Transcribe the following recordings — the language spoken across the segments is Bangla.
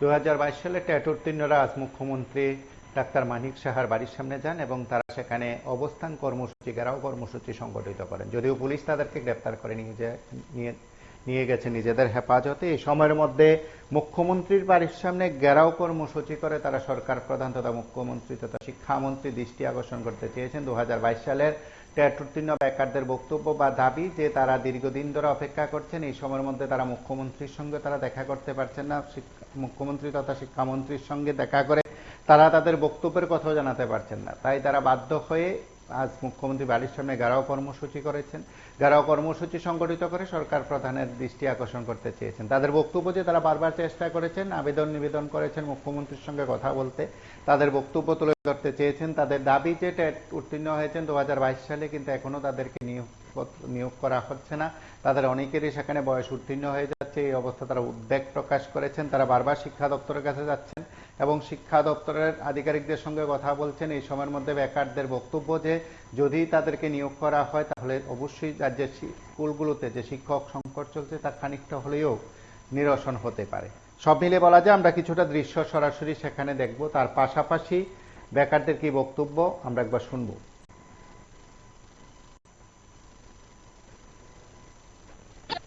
2022 সালে ট্যাট উত্তীর্ণরা আজ মুখ্যমন্ত্রী ডাক্তার মানিক সাহার বাড়ির সামনে যান এবং তারা সেখানে অবস্থান কর্মসূচি, ঘেরাও কর্মসূচি সংগঠিত করেন। যদিও পুলিশ তাদেরকে গ্রেপ্তার করে নিয়ে গেছে নিজেদের হেফাজতে। এই সময়ের মধ্যে মুখ্যমন্ত্রীর বাড়ির সামনে ঘেরাও কর্মসূচি করে তারা সরকার প্রধান তথা মুখ্যমন্ত্রী তথা শিক্ষামন্ত্রী দৃষ্টি আকর্ষণ করতে চেয়েছেন 2022 সালের ট্যাট উত্তীর্ণ বেকারদের বক্তব্য বা দাবি যে তারা দীর্ঘদিন ধরে অপেক্ষা করছেন। এই সময়ের মধ্যে তারা মুখ্যমন্ত্রীর সঙ্গে তারা দেখা করতে পারছেন না। মুখ্যমন্ত্রী তথা শিক্ষামন্ত্রীর সঙ্গে দেখা করে তারা তাদের বক্তব্যের কথাও জানাতে পারছেন না। তাই তারা বাধ্য হয়ে আজ মুখ্যমন্ত্রী বাড়ির সামনে ঘেরাও কর্মসূচি করেছেন। ঘেরাও কর্মসূচি সংগঠিত করে সরকার প্রধানের দৃষ্টি আকর্ষণ করতে চেয়েছেন। তাদের বক্তব্য যে তারা বারবার চেষ্টা করেছেন, নিবেদন করেছেন মুখ্যমন্ত্রীর সঙ্গে কথা বলতে, তাদের বক্তব্য তুলে ধরতে চেয়েছেন। তাদের দাবি যে ট্যাট উত্তীর্ণ হয়েছেন 2022 সালে, কিন্তু এখনো তাদেরকে নিয়োগ করা হচ্ছে না। তাদের অনেকেরই সেখানে বয়স উত্তীর্ণ হয়ে যাচ্ছে। এই অবস্থা তারা উদ্বেগ প্রকাশ করেছেন। তারা বারবার শিক্ষা দপ্তরের কাছে যাচ্ছেন এবং শিক্ষা দপ্তরের আধিকারিকদের সঙ্গে কথা বলছেন। এই সময়ের মধ্যে বেকারদের বক্তব্য যে যদি তাদেরকে নিয়োগ করা হয় তাহলে অবশ্যই রাজ্যের স্কুলগুলোতে যে শিক্ষক সংকট চলছে তা খানিকটা হলেও নিরসন হতে পারে। সব মিলে বলা যায় আমরা কিছুটা দৃশ্য সরাসরি সেখানে দেখব, তার পাশাপাশি বেকারদের কি বক্তব্য আমরা একবার শুনবো।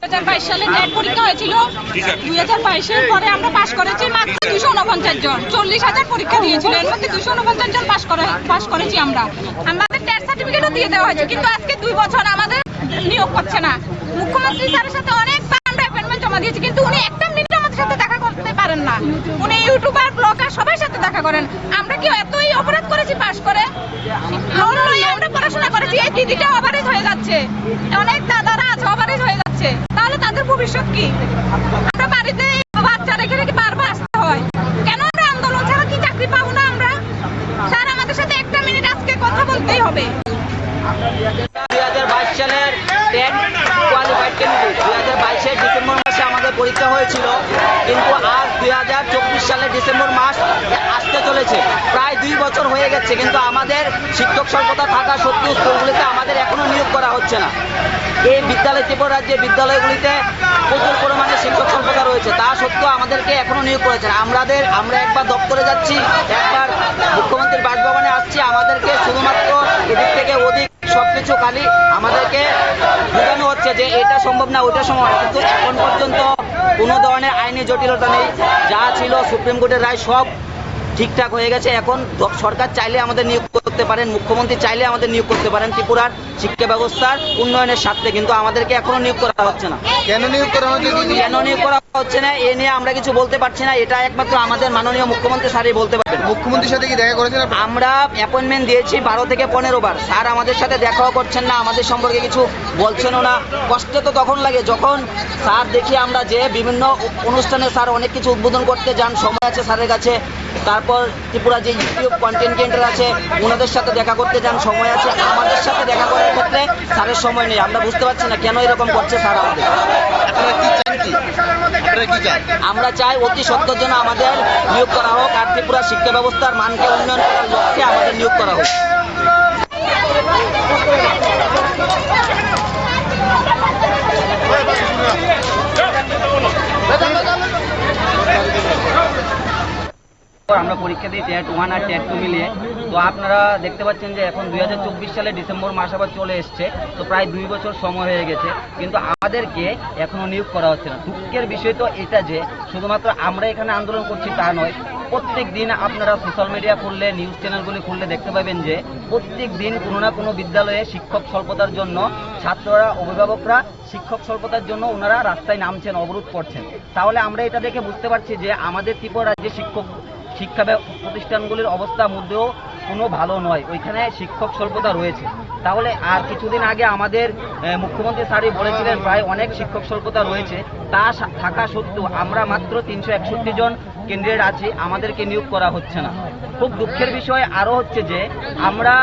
2022 সালে নেট পরীক্ষা হয়েছিল। 2022 এর পরে আমরা পাস করেছি মাত্র 249 জন। 40,000 পরীক্ষা দিয়েছিল, এর মধ্যে 249 জন পাস করেছি আমরা। আমাদের টেট সার্টিফিকেটও দিয়ে দেওয়া হয়েছে, কিন্তু আজকে 2 বছর আমাদের নিয়োগ করছে না। মুখ্যমন্ত্রী স্যারের সাথে অনেকবার আমরা অ্যাপয়েন্টমেন্ট জমা দিয়েছি, কিন্তু উনি একটা মিনিট আমাদের সাথে দেখা করতে পারেন না। উনি ইউটিউবার, ব্লগার সবার সাথে দেখা করেন। আমরা কি এতই অপরাধ করেছি পাস করে? আমরা পড়াশোনা করেছি, এই দিদিটা ওভারেজ হয়ে যাচ্ছে, অনেক দাদারা আছে ওভারেজ হয়ে যাচ্ছে। তাহলে তাদের ভবিষ্যৎ কি? আমরা বাড়িতে বাচ্চা রেখে রেখে বারবার আসতে হয় কেন? আমরা আন্দোলন ছাড়া কি চাকরি পাবো না আমরা? স্যার আমাদের সাথে একটা মিনিট আজকে কথা বলতেই হবে। 2022 সালের টেট কোয়ালিফাইড ক্যান্ডিডেট 2022 ডিসেম্বর মাসে আমাদের পরীক্ষা হয়েছিল, কিন্তু আজ 2024 সালের ডিসেম্বর মাস আসতে চলেছে। প্রায় 2 বছর হয়ে গেছে, কিন্তু আমাদের শিক্ষক স্বল্পতা থাকা সত্ত্বেও স্কুলগুলিতে আমাদের এখনো নিয়োগ করা হচ্ছে না। এই বিদ্যালয়, ত্রিপুরা রাজ্যের বিদ্যালয়গুলিতে প্রচুর পরিমাণে শিক্ষক স্বল্পতা রয়েছে, তা সত্ত্বেও আমাদেরকে এখনো নিয়োগ করেছে না। আমরা একবার দপ্তরে যাচ্ছি, একবার মুখ্যমন্ত্রীর বাসভবনে আসছি, আমাদেরকে শুধুমাত্র এদিক থেকে ওদিক সবকিছু খালি আমাদেরকে বোঝানো হচ্ছে যে এটা সম্ভব না, ওইটা সম্ভব না। কিন্তু এখন পর্যন্ত কোনো ধরনের আইনি জটিলতা নেই। যা ছিল সুপ্রিম কোর্টের রায় সব ঠিকঠাক হয়ে গেছে। এখন সরকার চাইলে আমাদের নিয়োগ করতে পারেন, মুখ্যমন্ত্রী চাইলে আমাদের নিয়োগ করতে পারেন ত্রিপুরার শিক্ষা ব্যবস্থার উন্নয়নের স্বার্থে, কিন্তু আমাদেরকে এখনো নিয়োগ করা হচ্ছে না। কেন নিয়োগ করা হচ্ছে না এ নিয়ে আমরা কিছু বলতে পারছি না। এটা একমাত্র আমাদের মাননীয় মুখ্যমন্ত্রী স্যারই বলতে পারবেন। মুখ্যমন্ত্রীর সাথে কি দেখা করেছেন? আমরা অ্যাপয়েন্টমেন্ট দিয়েছি 12 থেকে 15 বার। স্যার আমাদের সাথে দেখাও করছেন না, আমাদের সম্পর্কে কিছু বলছেনও না। কষ্ট তো তখন লাগে যখন স্যার দেখি আমরা যে বিভিন্ন অনুষ্ঠানে স্যার অনেক কিছু উদ্বোধন করতে যান, সময় আছে স্যারের কাছে। তারপর ত্রিপুরা যে ইউটিউব কন্টেন্ট ক্রিয়েটর আছে ওনাদের সাথে দেখা করতে যান, সময় আছে। আমাদের সাথে দেখা করার ক্ষেত্রে স্যারের সময় নেই। আমরা বুঝতে পারছি না কেন এরকম করছে স্যার আমাদের। আমরা চাই অতি সত্ত্বর জন্য আমাদের নিয়োগ করা হোক, আর ত্রিপুরা শিক্ষা ব্যবস্থার মানকে উন্নয়ন করার লক্ষ্যে আমাদের নিয়োগ করা হোক। আমরা পরীক্ষা দিই ট্যাট 1 আর ট্যাট 2 মিলিয়ে। তো আপনারা দেখতে পাচ্ছেন যে এখন 2024 সালে ডিসেম্বর মাস আবার চলে এসছে, তো প্রায় 2 বছর সময় হয়ে গেছে, কিন্তু আমাদেরকে এখনো নিয়োগ করা হচ্ছে না। দুঃখের বিষয় তো এটা যে শুধুমাত্র আমরা এখানে আন্দোলন করছি তা নয়, প্রত্যেক দিন আপনারা সোশ্যাল মিডিয়া খুললে, নিউজ চ্যানেলগুলি খুললে দেখতে পাবেন যে প্রত্যেক দিন কোনো না কোনো বিদ্যালয়ে শিক্ষক স্বল্পতার জন্য ছাত্ররা, অভিভাবকরা শিক্ষক স্বল্পতার জন্য ওনারা রাস্তায় নামছেন, অবরোধ করছেন। তাহলে আমরা এটা দেখে বুঝতে পারছি যে আমাদের ত্রিপুরা রাজ্যে শিক্ষা প্রতিষ্ঠানগুলির অবস্থা মধ্যেও কোনো ভালো নয়, ওইখানে শিক্ষক স্বল্পতা রয়েছে। তাহলে আর কিছুদিন আগে আমাদের মুখ্যমন্ত্রী স্যারই বলেছিলেন প্রায় অনেক শিক্ষক স্বল্পতা রয়েছে, তা থাকা সত্ত্বেও আমরা মাত্র 361 জন ক্যান্ডিডেট আছি, আমাদেরকে নিয়োগ করা হচ্ছে না। খুব দুঃখের বিষয় আরও হচ্ছে যে আমরা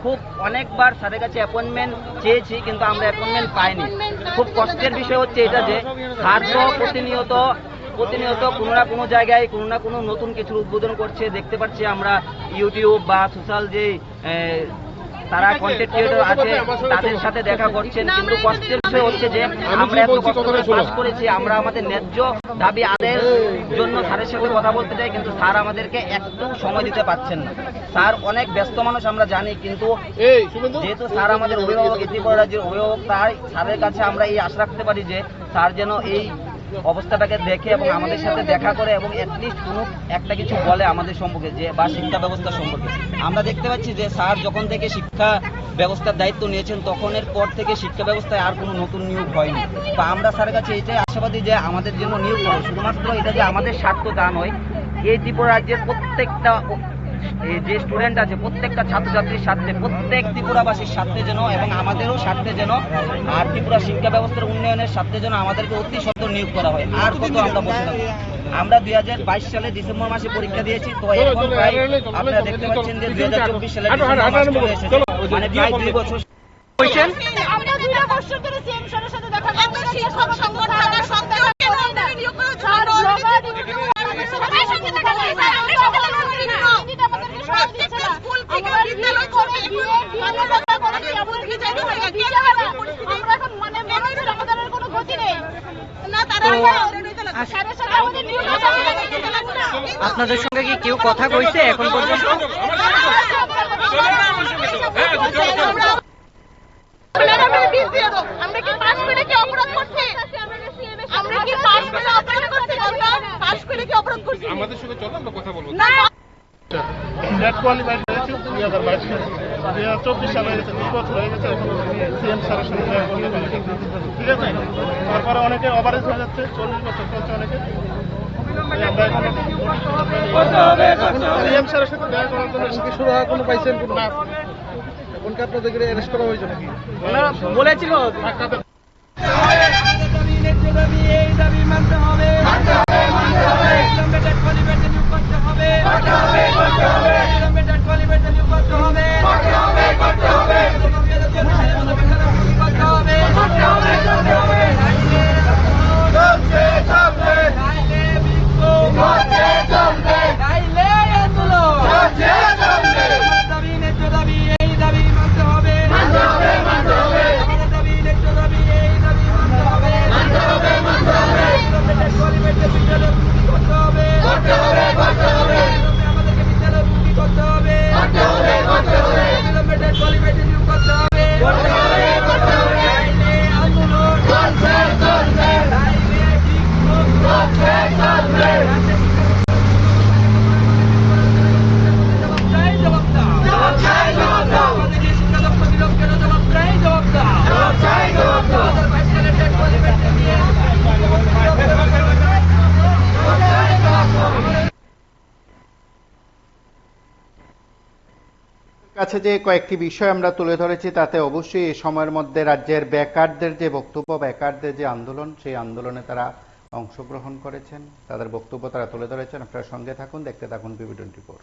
খুব অনেকবার স্যারের কাছে অ্যাপয়েন্টমেন্ট চেয়েছি, কিন্তু আমরা অ্যাপয়েন্টমেন্ট পাইনি। খুব কষ্টের বিষয় হচ্ছে এটা যে স্যার তো প্রতিনিয়ত কোনো না কোনো জায়গায় কোনো না কোনো নতুন কিছু উদ্বোধন করছে। দেখতে পাচ্ছি আমরা ইউটিউব বা সোশ্যাল যে তারা কন্টেন্ট ক্রিয়েটর আছে তাদের সাথে দেখা করছেন, কিন্তু কষ্টের বিষয় হচ্ছে যে আমরা এত কষ্ট করে পাস করেছি, আমরা আমাদের ন্যায্য দাবি আদায়ের জন্য স্যারের সাথে কথা বলতে চাই, কিন্তু স্যার আমাদেরকে একটু সময় দিতে পারছেন না। স্যার অনেক ব্যস্ত মানুষ আমরা জানি, কিন্তু যেহেতু স্যার আমাদের অভিভাবক, ত্রিপুরা রাজ্যের অভিভাবক, তাই স্যারের কাছে আমরা এই আশা রাখতে পারি যে স্যার যেন এই অবস্থাটাকে দেখে এবং আমাদের সাথে দেখা করে এবং অ্যাটলিস্ট কোনো একটা কিছু বলে আমাদের সম্পর্কে, যে বা শিক্ষা ব্যবস্থা সম্পর্কে। আমরা দেখতে পাচ্ছি যে স্যার যখন থেকে শিক্ষা ব্যবস্থার দায়িত্ব নিয়েছেন তখনের পর থেকে শিক্ষা ব্যবস্থায় আর কোনো নতুন নিয়োগ হয়নি। তো আমরা স্যারের কাছে এটাই আশাবাদী যে আমাদের জন্য নিয়োগ করে, শুধুমাত্র এটা যে আমাদের স্বার্থ তা নয়, এই ত্রিপুরা রাজ্যের প্রত্যেকটা যে স্টুডেন্ট আছে প্রত্যেকটা ছাত্রছাত্রীর স্বার্থে, প্রত্যেক ত্রিপুরাবাসীর স্বার্থে যেন এবং আমাদেরও স্বার্থে যেন, আর ত্রিপুরা শিক্ষা ব্যবস্থার উন্নয়নের স্বার্থে যেন আমাদেরকে অতি সত্বর নিয়োগ করা হয়। আর কত আমরা বসে থাকবো? আমরা 2022 সালে ডিসেম্বর মাসে পরীক্ষা দিয়েছি, তো এখন প্রায় আপনারা দেখতে পাচ্ছেন যে 2024 সালে ডিসেম্বর মাস চলে এসেছে, মানে প্রায় 2 বছর। আমরা 2 বছর ধরে সিএম স্যারের সাথে দেখা করছি, শিক্ষক সংগঠনের সঙ্গে নিয়োগ করার জন্য আমাদের সাথে দেখা করছি, আমরা সকলে আমাদেরকে সব দিচ্ছে না, স্কুল থেকে বিদ্যালয় করে বাচ্চারা করে এমন কি জানি হয়ে গেছে, আমরা এখন মানে মনে হচ্ছে আমাদের আর কোনো গতি নেই না। তারা স্যারের সাথে আমাদের নিয়োগ আপনাদের সঙ্গে কি কেউ কথা কইছে এখন পর্যন্ত? আমরা কি পাস করে কি অপরাধ করছি? আমরা কি পাস করে অপরাধ করছি? আমরা পাস করে কি অপরাধ করছি? আমাদের সঙ্গে চলো আমরা কথা বলবো। না, নেট কোয়ালিফাইড হয়েছে 2022 সালে, 2024 সালে হয়ে গেছে, 2 বছর হয়ে গেছে, এখন সিএম স্যারের সঙ্গে দেখা করতে পারিনি। ঠিক আছে, তারপরে অনেকে ওভারেজ হয়ে যাচ্ছে, 40 বছর চলছে অনেকে। আমরা এখন সিএম স্যারের সাথে দেখা করার জন্য শুরু হওয়ার কোনো পাইছেন কোনো না? এখন কি আপনাদের অ্যারেস্ট করা হয়েছে নাকি? বলেছিল কাছে যে কয়েকটি বিষয় আমরা তুলে ধরেছি তাতে অবশ্যই এই সময়ের মধ্যে রাজ্যের বেকারদের যে বক্তব্য, বেকারদের যে আন্দোলন, সেই আন্দোলনে তারা অংশগ্রহণ করেছেন, তাদের বক্তব্য তারা তুলে ধরেছেন। আপনারা সঙ্গে থাকুন, দেখতে থাকুন PB24।